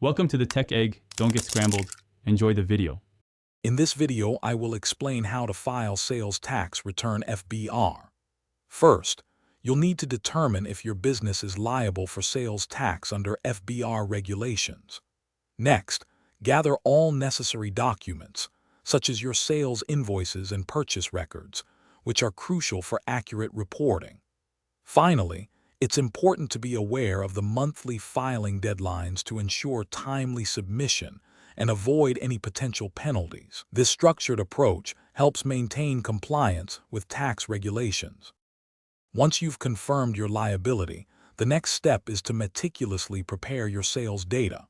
Welcome to the Tech Egg. Don't get scrambled. Enjoy the video. In this video, I will explain how to file sales tax return FBR. First, you'll need to determine if your business is liable for sales tax under FBR regulations. Next, gather all necessary documents, such as your sales invoices and purchase records, which are crucial for accurate reporting. Finally, it's important to be aware of the monthly filing deadlines to ensure timely submission and avoid any potential penalties. This structured approach helps maintain compliance with tax regulations. Once you've confirmed your liability, the next step is to meticulously prepare your sales data.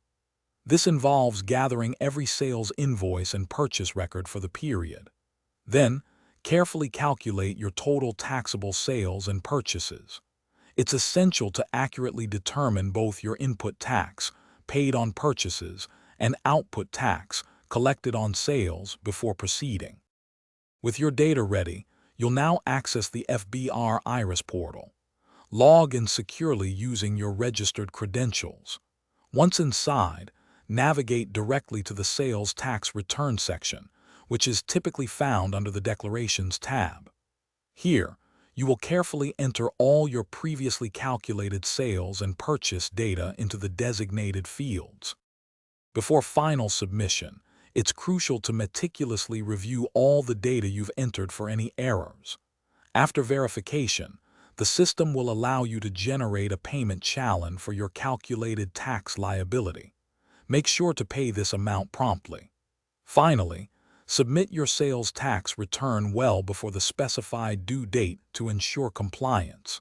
This involves gathering every sales invoice and purchase record for the period. Then, carefully calculate your total taxable sales and purchases. It's essential to accurately determine both your input tax, paid on purchases, and output tax, collected on sales, before proceeding. With your data ready, you'll now access the FBR Iris portal. Log in securely using your registered credentials. Once inside, navigate directly to the Sales Tax Return section, which is typically found under the Declarations tab. Here, you will carefully enter all your previously calculated sales and purchase data into the designated fields. Before final submission, it's crucial to meticulously review all the data you've entered for any errors. After verification, the system will allow you to generate a payment challenge for your calculated tax liability. Make sure to pay this amount promptly. Finally, submit your sales tax return well before the specified due date to ensure compliance.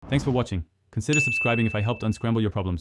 Thanks for watching. Consider subscribing if I helped unscramble your problems.